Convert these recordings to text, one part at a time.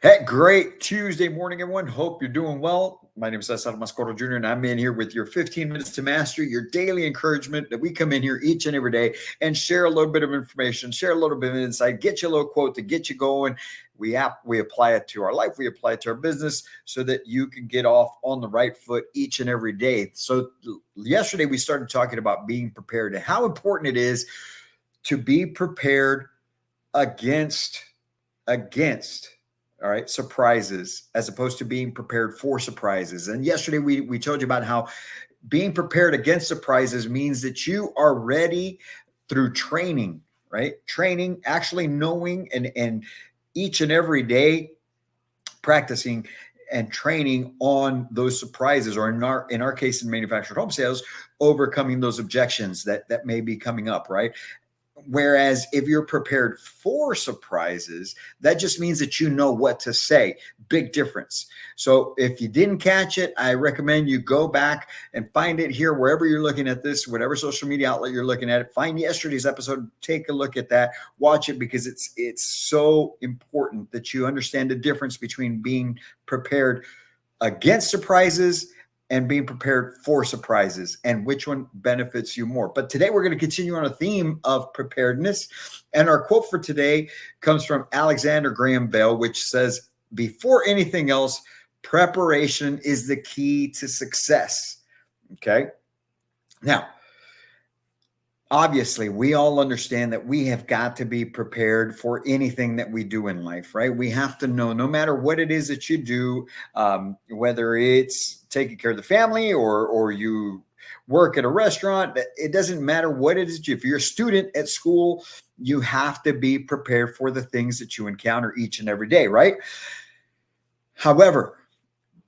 Hey, great Tuesday morning, everyone. Hope you're doing well. My name is Cesar Mascoro Jr., and I'm in here with your 15 minutes to mastery, your daily encouragement that we come in here each and every day and share a little bit of information, share a little bit of insight, get you a little quote to get you going. We apply it to our life, we apply it to our business so that you can get off on the right foot each and every day. So yesterday we started talking about being prepared and how important it is to be prepared against against all right surprises as opposed to being prepared for surprises. And yesterday we told you about how being prepared against surprises means that you are ready through training, right? Training, actually knowing and each and every day practicing and training on those surprises, or in our case in manufactured home sales, overcoming those objections that may be coming up, right? Whereas if you're prepared for surprises, that just means that you know what to say. Big difference. So if you didn't catch it, I recommend you go back and find it here, wherever you're looking at this, whatever social media outlet you're looking at it. Find yesterday's episode, take a look at that, watch it, because it's so important that you understand the difference between being prepared against surprises and being prepared for surprises, and which one benefits you more. But today we're going to continue on a theme of preparedness. And our quote for today comes from Alexander Graham Bell, which says, before anything else, preparation is the key to success. Okay. Now, obviously, we all understand that we have got to be prepared for anything that we do in life, right? We have to know, no matter what it is that you do, whether it's taking care of the family or you work at a restaurant, it doesn't matter what it is. If you're a student at school, you have to be prepared for the things that you encounter each and every day, right? However,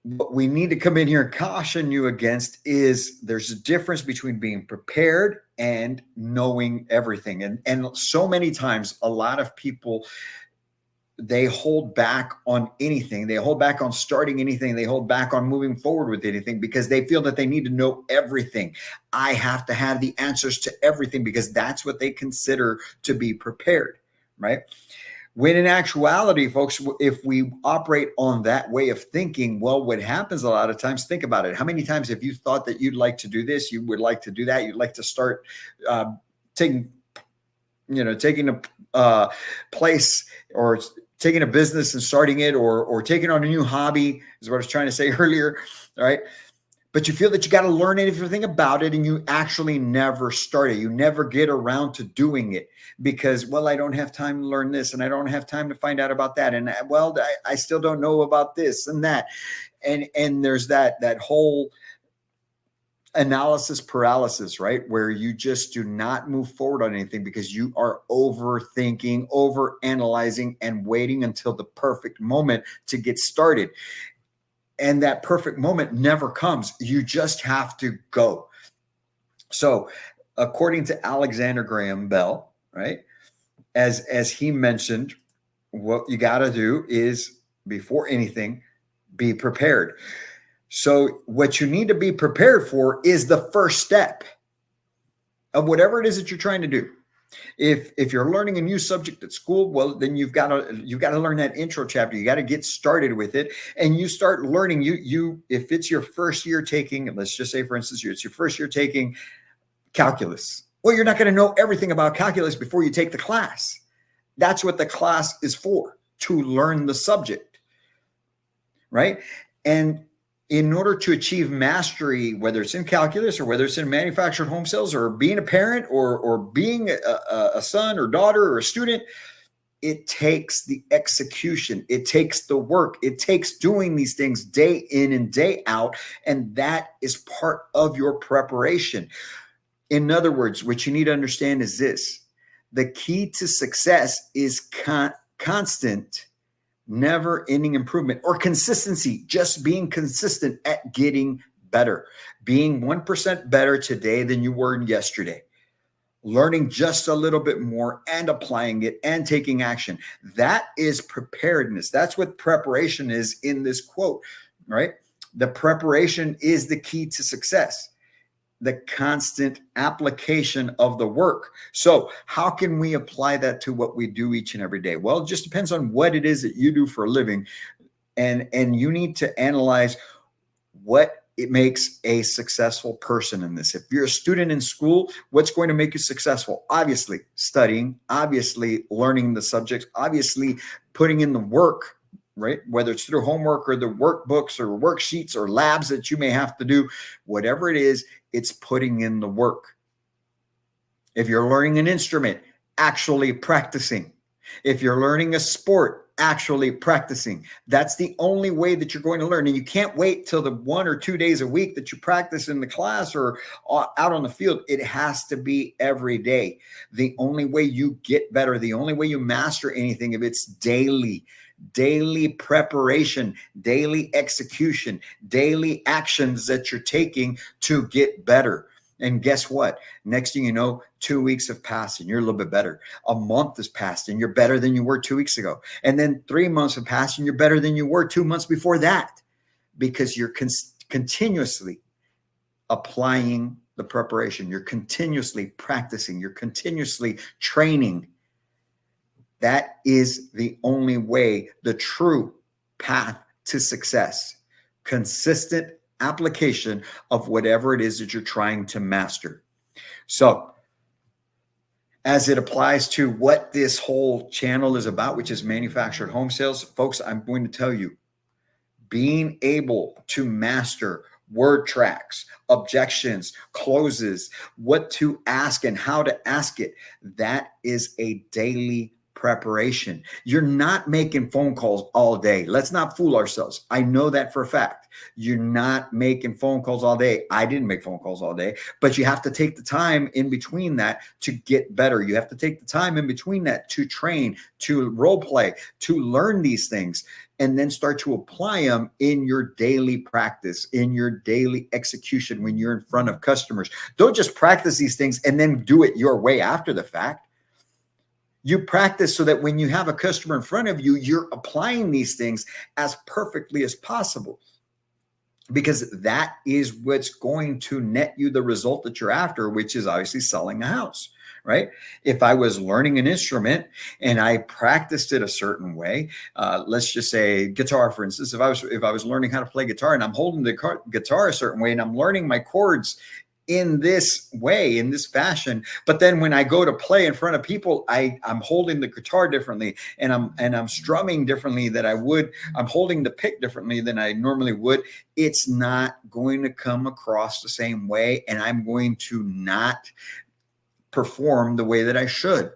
what we need to come in here and caution you against is there's a difference between being prepared and knowing everything. And so many times, a lot of people, they hold back on anything. They hold back on starting anything. They hold back on moving forward with anything because they feel that they need to know everything. I have to have the answers to everything because that's what they consider to be prepared, right? When in actuality, folks, if we operate on that way of thinking, well, what happens a lot of times, think about it. How many times have you thought that you'd like to do this? You would like to do that. You'd like to start taking a place, or taking a business and starting it, or taking on a new hobby is what I was trying to say earlier. All right. But you feel that you got to learn everything about it and you actually never start it. You never get around to doing it because, well, I don't have time to learn this and I don't have time to find out about that. And well, I still don't know about this and that. And there's that whole analysis paralysis, right? Where you just do not move forward on anything because you are overthinking, over analyzing, and waiting until the perfect moment to get started. And that perfect moment never comes. You just have to go. So, according to Alexander Graham Bell, right, as he mentioned, what you got to do is, before anything, be prepared. So, what you need to be prepared for is the first step of whatever it is that you're trying to do. If you're learning a new subject at school, well, then you've got to learn that intro chapter. You got to get started with it, and you start learning. You if it's your first year taking, let's just say, for instance, it's your first year taking calculus. Well, you're not going to know everything about calculus before you take the class. That's what the class is for, to learn the subject, right? And in order to achieve mastery, whether it's in calculus or whether it's in manufactured home sales or being a parent or being a son or daughter or a student, it takes the execution. It takes the work. It takes doing these things day in and day out. And that is part of your preparation. In other words, what you need to understand is this: the key to success is constant, never-ending improvement, or consistency, just being consistent at getting better, being 1% better today than you were yesterday, learning just a little bit more and applying it and taking action. That is preparedness. That's what preparation is in this quote, right? The preparation is the key to success. the constant application of the work. So how can we apply that to what we do each and every day? Well, it just depends on what it is that you do for a living. And you need to analyze what it makes a successful person in this. If you're a student in school, what's going to make you successful? Obviously, studying, obviously, learning the subjects, obviously, putting in the work, right? Whether it's through homework or the workbooks or worksheets or labs that you may have to do, whatever it is, it's putting in the work. If you're learning an instrument, actually practicing. If you're learning a sport, actually practicing. That's the only way that you're going to learn. And you can't wait till the 1 or 2 days a week that you practice in the class or out on the field. It has to be every day. The only way you get better, the only way you master anything, if it's daily preparation, daily execution, daily actions that you're taking to get better. And guess what? Next thing you know, 2 weeks have passed and you're a little bit better. A month has passed and you're better than you were 2 weeks ago. And then 3 months have passed and you're better than you were 2 months before that, because you're continuously applying the preparation. You're continuously practicing. You're continuously training. That is the only way, the true path to success. Consistent application of whatever it is that you're trying to master. So, as it applies to what this whole channel is about, which is manufactured home sales, folks, I'm going to tell you, being able to master word tracks, objections, closes, what to ask and how to ask it, that is a daily preparation. You're not making phone calls all day. Let's not fool ourselves. I know that for a fact. You're not making phone calls all day. I didn't make phone calls all day, but you have to take the time in between that to get better. You have to take the time in between that to train, to role play, to learn these things, and then start to apply them in your daily practice, in your daily execution when you're in front of customers. Don't just practice these things and then do it your way after the fact. You practice so that when you have a customer in front of you, you're applying these things as perfectly as possible, because that is what's going to net you the result that you're after, which is obviously selling a house, right? If I was learning an instrument and I practiced it a certain way, let's just say guitar, for instance, if I was learning how to play guitar and I'm holding the guitar a certain way and I'm learning my chords in this way, in this fashion, but then when I go to play in front of people, I'm holding the guitar differently, and I'm strumming differently than I would. I'm holding the pick differently than I normally would. It's not going to come across the same way, and I'm going to not perform the way that I should.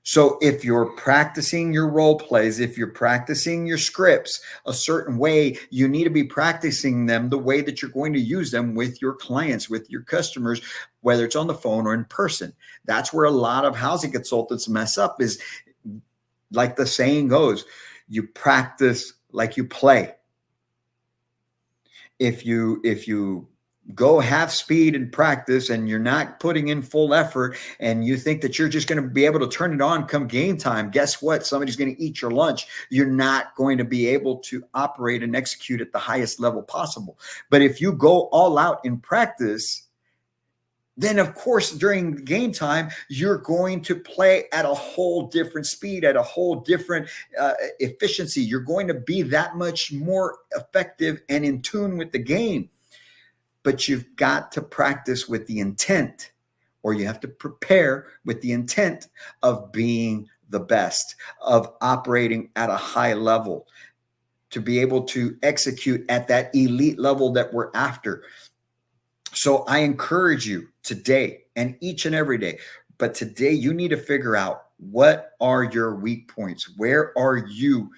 So if you're practicing your role plays, if you're practicing your scripts a certain way, you need to be practicing them the way that you're going to use them with your clients, with your customers, whether it's on the phone or in person. That's where a lot of housing consultants mess up, is like the saying goes, you practice like you play. If you go half speed in practice and you're not putting in full effort and you think that you're just going to be able to turn it on come game time, guess what? Somebody's going to eat your lunch. You're not going to be able to operate and execute at the highest level possible. But if you go all out in practice, then of course during game time, you're going to play at a whole different speed, at a whole different efficiency. You're going to be that much more effective and in tune with the game. But you've got to practice with the intent, or you have to prepare with the intent of being the best, of operating at a high level, to be able to execute at that elite level that we're after. So I encourage you today and each and every day, but today you need to figure out, what are your weak points? Where are you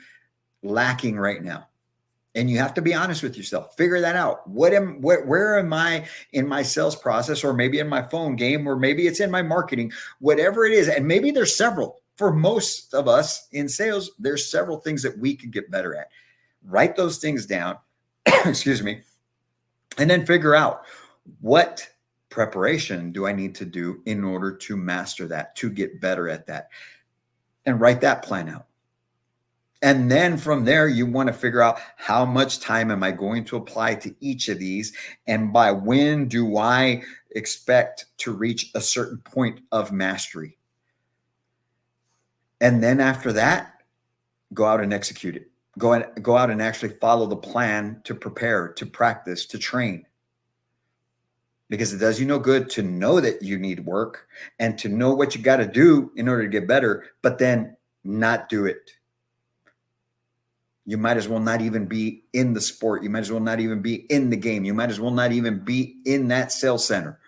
lacking right now? And you have to be honest with yourself. Figure that out. Where am I in my sales process, or maybe in my phone game, or maybe it's in my marketing, whatever it is. And maybe there's several. For most of us in sales, there's several things that we could get better at. Write those things down, excuse me, and then figure out, what preparation do I need to do in order to master that, to get better at that, and write that plan out. And then from there, you want to figure out how much time am I going to apply to each of these? And by when do I expect to reach a certain point of mastery? And then after that, go out and execute it. Go out and actually follow the plan to prepare, to practice, to train. Because it does you no good to know that you need work and to know what you got to do in order to get better, but then not do it. You might as well not even be in the sport. You might as well not even be in the game. You might as well not even be in that sales center.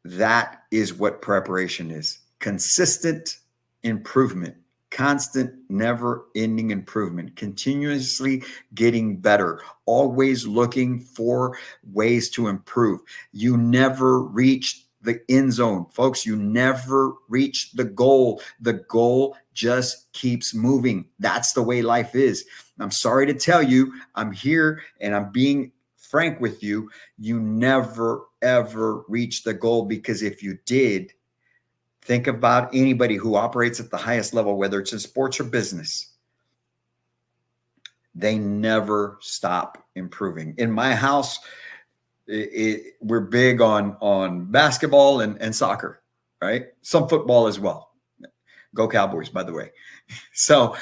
That is what preparation is. Consistent improvement, constant, never-ending improvement, continuously getting better, always looking for ways to improve. You never reach the end zone, folks. You never reach the goal. The goal just keeps moving. That's the way life is. I'm sorry to tell you, I'm here and I'm being frank with you. You never, ever reach the goal, because if you did, think about anybody who operates at the highest level, whether it's in sports or business. They never stop improving. In my house, we're big on basketball and soccer, right? Some football as well. Go Cowboys, by the way. So,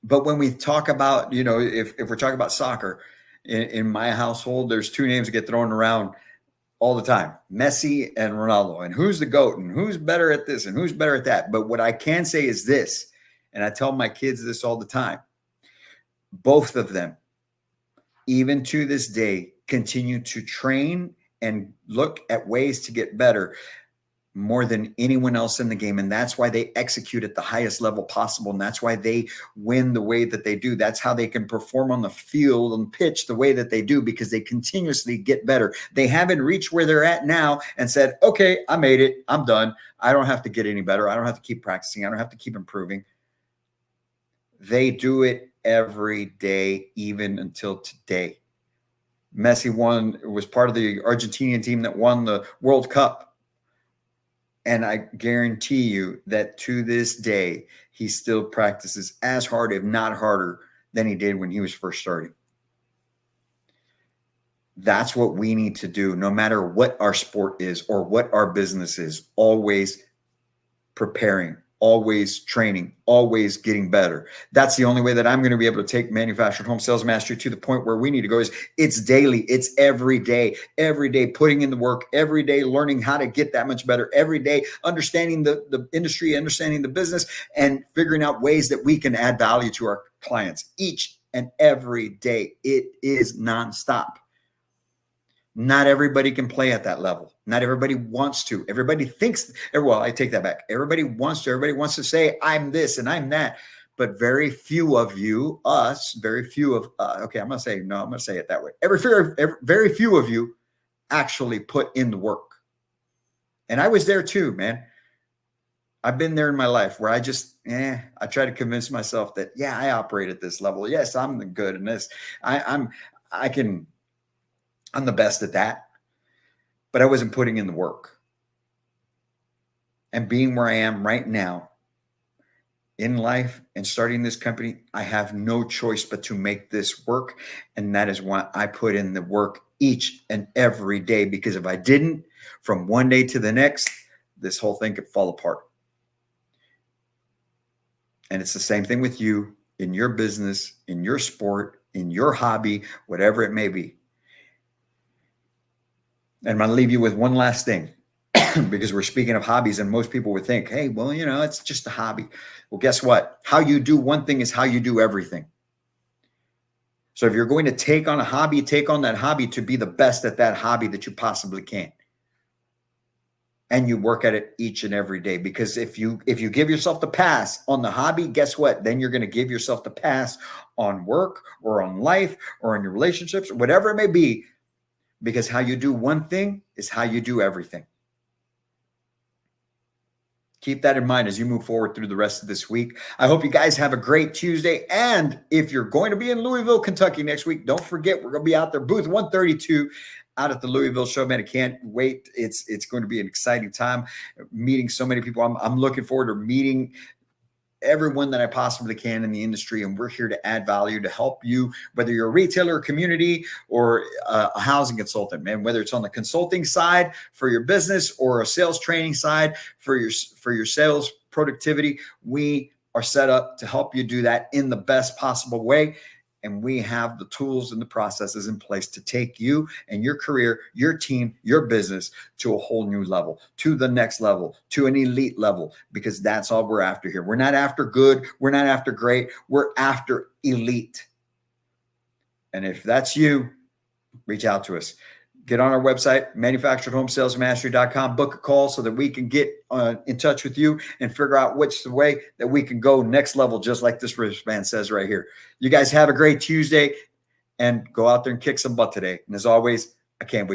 but when we talk about, if we're talking about soccer, in my household, there's two names that get thrown around all the time: Messi and Ronaldo. And who's the GOAT and who's better at this and who's better at that? But what I can say is this, and I tell my kids this all the time: both of them, even to this day, continue to train and look at ways to get better more than anyone else in the game. And that's why they execute at the highest level possible. And that's why they win the way that they do. That's how they can perform on the field and pitch the way that they do, because they continuously get better. They haven't reached where they're at now and said, okay, I made it. I'm done. I don't have to get any better. I don't have to keep practicing. I don't have to keep improving. They do it every day, even until today. Messi was part of the Argentinian team that won the World Cup. And I guarantee you that to this day, he still practices as hard, if not harder, than he did when he was first starting. That's what we need to do, no matter what our sport is or what our business is. Always preparing, always training, always getting better. That's the only way that I'm going to be able to take Manufactured Home Sales Mastery to the point where we need to go. Is it's daily, it's every day, putting in the work, every day learning how to get that much better, every day understanding the industry, understanding the business, and figuring out ways that we can add value to our clients each and every day. It is nonstop. Not everybody can play at that level. Not everybody wants to. Everybody thinks, well, I take that back. Everybody wants to say, I'm this and I'm that. But very few of you, I'm going to say it that way. Very few of you actually put in the work. And I was there too, man. I've been there in my life where I just, I try to convince myself that, I operate at this level. Yes, I'm good in this. I'm the best at that, but I wasn't putting in the work. And being where I am right now in life and starting this company, I have no choice but to make this work. And that is why I put in the work each and every day, because if I didn't, from one day to the next, this whole thing could fall apart. And it's the same thing with you in your business, in your sport, in your hobby, whatever it may be. And I'm going to leave you with one last thing, because we're speaking of hobbies, and most people would think, hey, well, it's just a hobby. Well, guess what? How you do one thing is how you do everything. So if you're going to take on a hobby, take on that hobby to be the best at that hobby that you possibly can. And you work at it each and every day, because if you give yourself the pass on the hobby, guess what? Then you're going to give yourself the pass on work or on life or on your relationships or whatever it may be. Because how you do one thing is how you do everything. Keep that in mind as you move forward through the rest of this week. I hope you guys have a great Tuesday. And if you're going to be in Louisville, Kentucky next week, don't forget, we're going to be out there, booth 132 out at the Louisville show. Man, I can't wait. It's going to be an exciting time, meeting so many people. I'm looking forward to meeting everyone that I possibly can in the industry. And we're here to add value to help you, whether you're a retailer, community, or a housing consultant, man, whether it's on the consulting side for your business or a sales training side for your sales productivity. We are set up to help you do that in the best possible way. And we have the tools and the processes in place to take you and your career, your team, your business to a whole new level, to the next level, to an elite level, because that's all we're after here. We're not after good. We're not after great. We're after elite. And if that's you, reach out to us. Get on our website, manufacturedhomesalesmastery.com, book a call so that we can get in touch with you and figure out which the way that we can go next level, just like this wristband says right here. You guys have a great Tuesday and go out there and kick some butt today. And as always, I can't wait.